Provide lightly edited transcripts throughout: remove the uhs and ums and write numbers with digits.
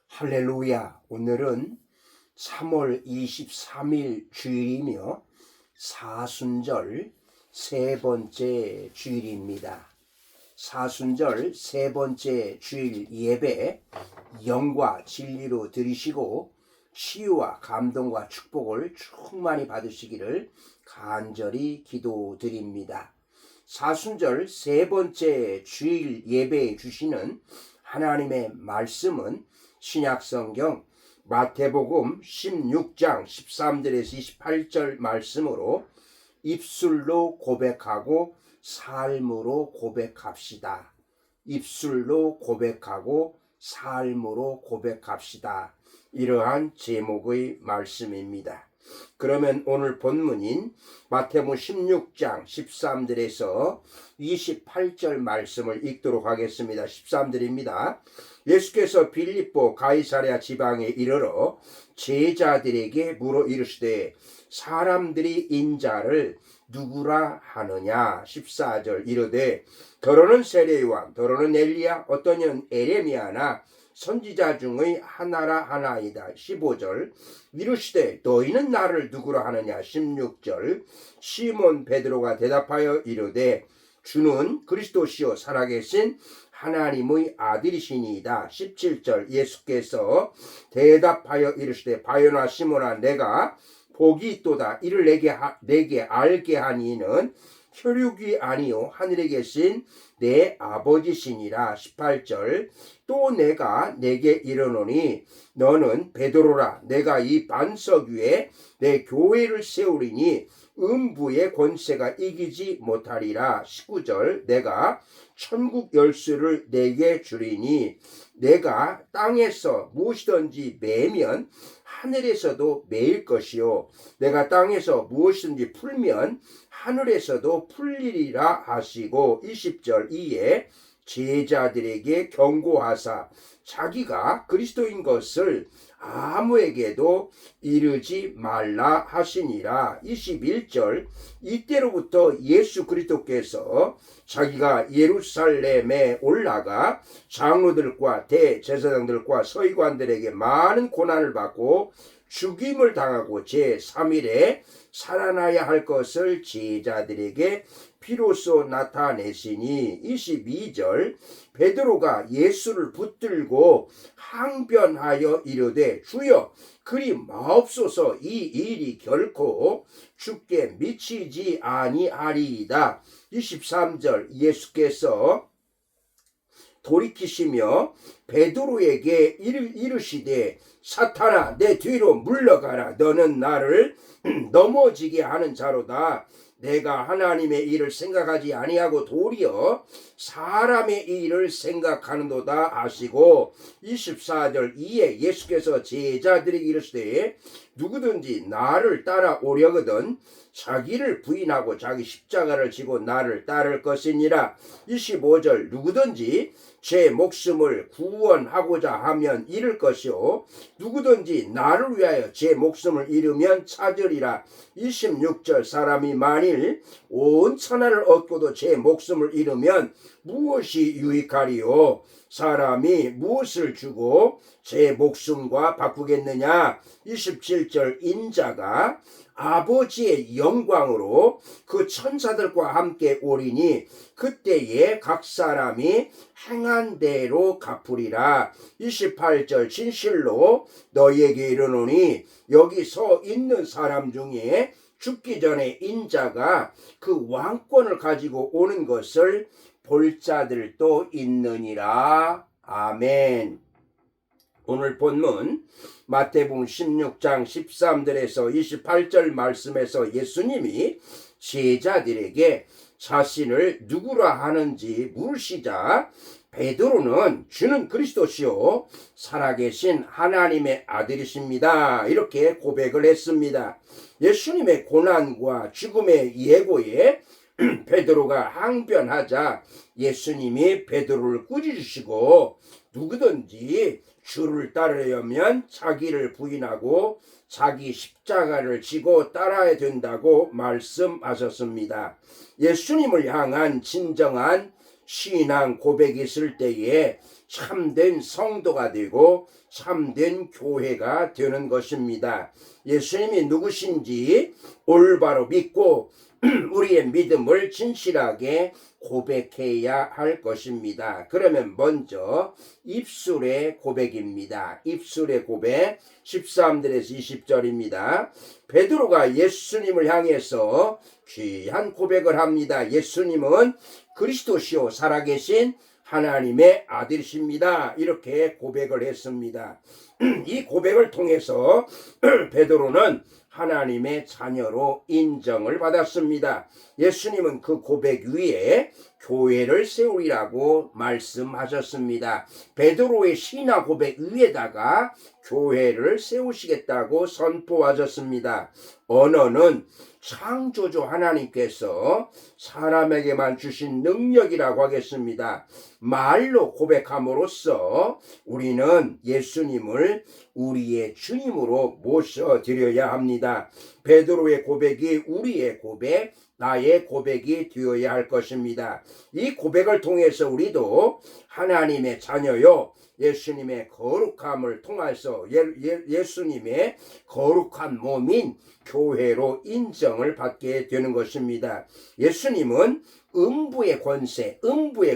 할렐루야. 오늘은 3월 23일 주일이며 사순절 세 번째 주일입니다. 사순절 세 번째 주일 예배 영과 진리로 드리시고 치유와 감동과 축복을 충만히 받으시기를 간절히 기도드립니다. 사순절 세 번째 주일 예배에 주시는 하나님의 말씀은 신약성경 마태복음 16장 13절에서 28절 말씀으로 입술로 고백하고 삶으로 고백합시다. 입술로 고백하고 삶으로 고백합시다. 이러한 제목의 말씀입니다. 그러면 오늘 본문인 마태복음 16장 13절에서 28절 말씀을 읽도록 하겠습니다. 13절입니다. 예수께서 빌립보 가이사랴 지방에 이르러 제자들에게 물어 이르시되 사람들이 인자를 누구라 하느냐. 14절 이르되 더러는 세례요한 더러는 엘리야 어떤 이는 에레미야나 선지자 중의 하나라 하나이다. 15절 이르시되 너희는 나를 누구라 하느냐. 16절 시몬 베드로가 대답하여 이르되 주는 그리스도시요 살아계신 하나님의 아들이시니이다. 17절 예수께서 대답하여 이르시되 바요나 시몬아 내가 복이 있도다. 이를 내게 알게 하니는 혈육이 아니요 하늘에 계신 내 아버지시니라. 18절 또 내가 내게 이르노니 너는 베드로라. 내가 이 반석 위에 내 교회를 세우리니 음부의 권세가 이기지 못하리라. 19절 내가 천국 열쇠를 내게 주리니 내가 땅에서 무엇이든지 매면 하늘에서도 매일 것이요 내가 땅에서 무엇이든지 풀면 하늘에서도 풀리리라 하시고 20절 이에 제자들에게 경고하사 자기가 그리스도인 것을 아무에게도 이르지 말라 하시니라. 21절 이때로부터 예수 그리스도께서 자기가 예루살렘에 올라가 장로들과 대제사장들과 서기관들에게 많은 고난을 받고 죽임을 당하고 제3일에 살아나야 할 것을 제자들에게 비로소 나타내시니 22절 베드로가 예수를 붙들고 항변하여 이르되 주여 그리 마옵소서 이 일이 결코 주께 미치지 아니하리이다. 23절 예수께서 돌이키시며 베드로에게 이르시되 사탄아 내 뒤로 물러가라. 너는 나를 넘어지게 하는 자로다. 내가 하나님의 일을 생각하지 아니하고 도리어 사람의 일을 생각하는도다 하시고 24절 이에 예수께서 제자들에게 이르시되 누구든지 나를 따라오려거든 자기를 부인하고 자기 십자가를 지고 나를 따를 것이니라. 25절 누구든지 제 목숨을 구원하고자 하면 잃을 것이요 누구든지 나를 위하여 제 목숨을 잃으면 찾으리라. 26절 사람이 만일 온 천하를 얻고도 제 목숨을 잃으면 무엇이 유익하리요 사람이 무엇을 주고 제 목숨과 바꾸겠느냐. 27절 인자가 아버지의 영광으로 그 천사들과 함께 오리니 그때에 각 사람이 행한 대로 갚으리라. 28절 진실로 너희에게 이르노니 여기 서 있는 사람 중에 죽기 전에 인자가 그 왕권을 가지고 오는 것을 볼 자들도 있느니라. 아멘. 오늘 본문 마태복음 16장 13절에서 28절 말씀에서 예수님이 제자들에게 자신을 누구라 하는지 물으시자 베드로는 주는 그리스도시요 살아계신 하나님의 아들이십니다. 이렇게 고백을 했습니다. 예수님의 고난과 죽음의 예고에 베드로가 항변하자 예수님이 베드로를 꾸짖으시고 누구든지 주를 따르려면 자기를 부인하고 자기 십자가를 지고 따라야 된다고 말씀하셨습니다. 예수님을 향한 진정한 신앙 고백이 있을 때에 참된 성도가 되고 참된 교회가 되는 것입니다. 예수님이 누구신지 올바로 믿고 우리의 믿음을 진실하게 고백해야 할 것입니다. 그러면 먼저 입술의 고백입니다. 입술의 고백 13절에서 20절입니다. 베드로가 예수님을 향해서 귀한 고백을 합니다. 예수님은 그리스도시요 살아계신 하나님의 아들이십니다. 이렇게 고백을 했습니다. 이 고백을 통해서 베드로는 하나님의 자녀로 인정을 받았습니다. 예수님은 그 고백 위에 교회를 세우리라고 말씀하셨습니다. 베드로의 신앙 고백 위에다가 교회를 세우시겠다고 선포하셨습니다. 언어는 창조주 하나님께서 사람에게만 주신 능력이라고 하겠습니다. 말로 고백함으로써 우리는 예수님을 우리의 주님으로 모셔드려야 합니다. 베드로의 고백이 우리의 고백, 나의 고백이 되어야 할 것입니다. 이 고백을 통해서 우리도 하나님의 자녀요, 예수님의 거룩함을 통해서 예수님의 거룩한 몸인 교회로 인정을 받게 되는 것입니다. 예수님은 음부의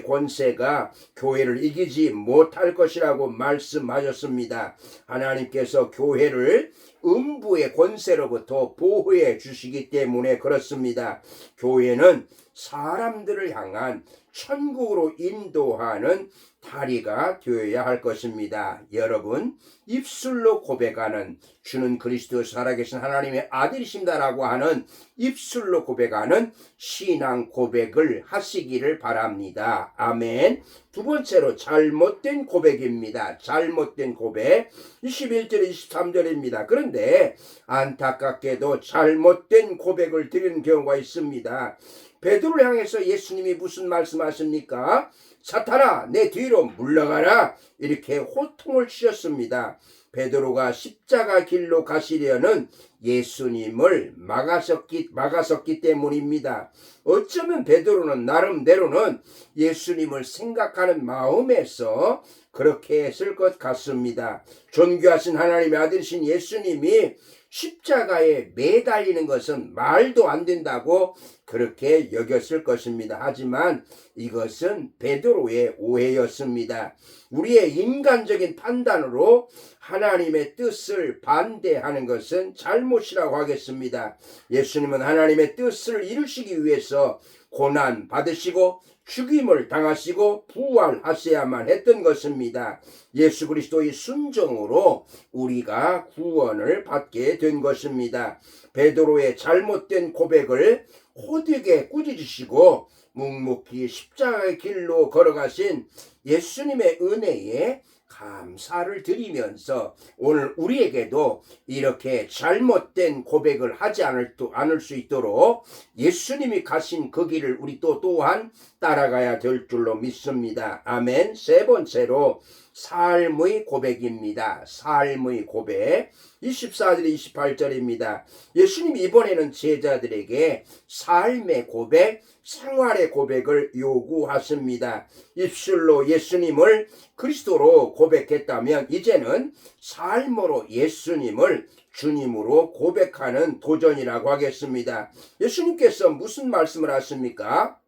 권세가 교회를 이기지 못할 것이라고 말씀하셨습니다. 하나님께서 교회를 음부의 권세로부터 보호해 주시기 때문에 그렇습니다. 교회는 사람들을 향한 천국으로 인도하는 다리가 되어야 할 것입니다. 여러분, 입술로 고백하는 주는 그리스도 살아계신 하나님의 아들이십니다라고 하는 입술로 고백하는 신앙 고백을 하시기를 바랍니다. 아멘. 두 번째로 잘못된 고백입니다. 잘못된 고백 21절 23절입니다. 그런데 안타깝게도 잘못된 고백을 드리는 경우가 있습니다. 베드로를 향해서 예수님이 무슨 말씀하십니까? 사탄아, 내 뒤로 물러가라. 이렇게 호통을 치셨습니다. 베드로가 십자가 길로 가시려는 예수님을 막았었기 때문입니다. 어쩌면 베드로는 나름대로는 예수님을 생각하는 마음에서 그렇게 했을 것 같습니다. 존귀하신 하나님의 아들이신 예수님이 십자가에 매달리는 것은 말도 안 된다고 그렇게 여겼을 것입니다. 하지만 이것은 베드로의 오해였습니다. 우리의 인간적인 판단으로 하나님의 뜻을 반대하는 것은 잘못이라고 하겠습니다. 예수님은 하나님의 뜻을 이루시기 위해서 고난 받으시고 죽임을 당하시고 부활하셔야만 했던 것입니다. 예수 그리스도의 순종으로 우리가 구원을 받게 된 것입니다. 베드로의 잘못된 고백을 호되게 꾸짖으시고 묵묵히 십자가의 길로 걸어가신 예수님의 은혜에 감사를 드리면서 오늘 우리에게도 이렇게 잘못된 고백을 하지 않을 수 있도록 예수님이 가신 그 길을 우리 또한 따라가야 될 줄로 믿습니다. 아멘. 세 번째로 삶의 고백입니다. 삶의 고백 24절 28절입니다. 예수님이 이번에는 제자들에게 삶의 고백, 생활의 고백을 요구하십니다. 입술로 예수님을 그리스도로 고백했다면 이제는 삶으로 예수님을 주님으로 고백하는 도전이라고 하겠습니다. 예수님께서 무슨 말씀을 하십니까?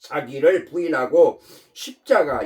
자기를 부인하고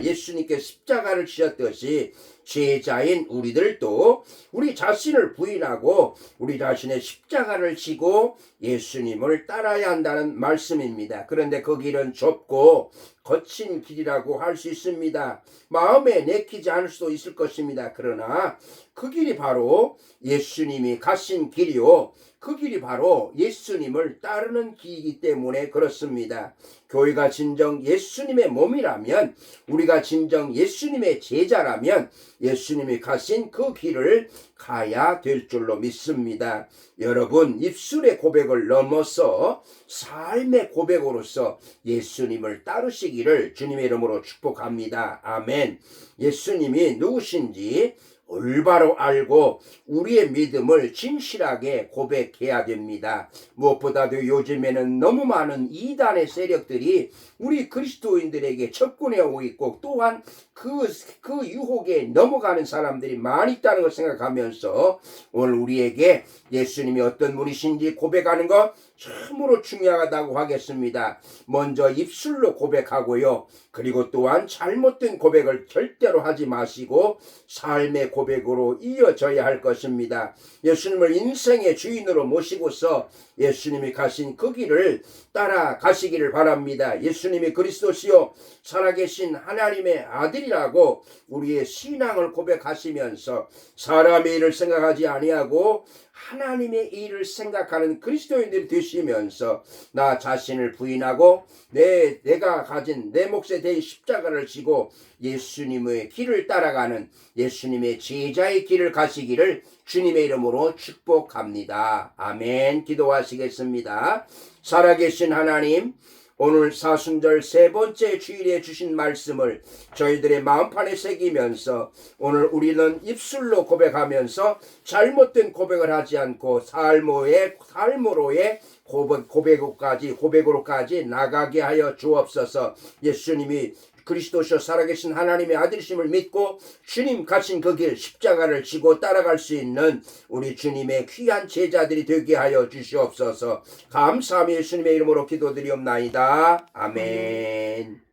예수님께 십자가를 지셨듯이 제자인 우리들도 우리 자신을 부인하고 우리 자신의 십자가를 지고 예수님을 따라야 한다는 말씀입니다. 그런데 그 길은 좁고 거친 길이라고 할 수 있습니다. 마음에 내키지 않을 수도 있을 것입니다. 그러나 그 길이 바로 예수님이 가신 길이요, 그 길이 바로 예수님을 따르는 길이기 때문에 그렇습니다. 교회가 진정 예수님의 몸이라면, 우리가 진정 예수님의 제자라면 예수님이 가신 그 길을 가야 될 줄로 믿습니다. 여러분, 입술의 고백을 넘어서 삶의 고백으로서 예수님을 따르시기를 주님의 이름으로 축복합니다. 아멘. 예수님이 누구신지 올바로 알고 우리의 믿음을 진실하게 고백해야 됩니다. 무엇보다도 요즘에는 너무 많은 이단의 세력들이 우리 그리스도인들에게 접근해 오고 있고 또한 그 유혹에 넘어가는 사람들이 많이 있다는 걸 생각하면서 오늘 우리에게 예수님이 어떤 분이신지 고백하는 것 참으로 중요하다고 하겠습니다. 먼저 입술로 고백하고요. 그리고 또한 잘못된 고백을 절대로 하지 마시고 삶의 고백으로 이어져야 할 것입니다. 예수님을 인생의 주인으로 모시고서 예수님이 가신 그 길을 따라가시기를 바랍니다. 예수님이 그리스도시요 살아계신 하나님의 아들이라고 우리의 신앙을 고백하시면서 사람의 일을 생각하지 아니하고 하나님의 일을 생각하는 그리스도인들이 되시면서 나 자신을 부인하고 내가 가진 내 몫에 대해 십자가를 지고 예수님의 길을 따라가는 예수님의 제자의 길을 가시기를 주님의 이름으로 축복합니다. 아멘. 기도하시겠습니다. 살아계신 하나님, 오늘 사순절 세 번째 주일에 주신 말씀을 저희들의 마음판에 새기면서 오늘 우리는 입술로 고백하면서 잘못된 고백을 하지 않고 삶으로의 고백으로까지 나가게 하여 주옵소서. 예수님이 그리스도시요 살아계신 하나님의 아들이심을 믿고 주님 가신 그 길 십자가를 지고 따라갈 수 있는 우리 주님의 귀한 제자들이 되게 하여 주시옵소서. 감사하며 예수님의 이름으로 기도드리옵나이다. 아멘.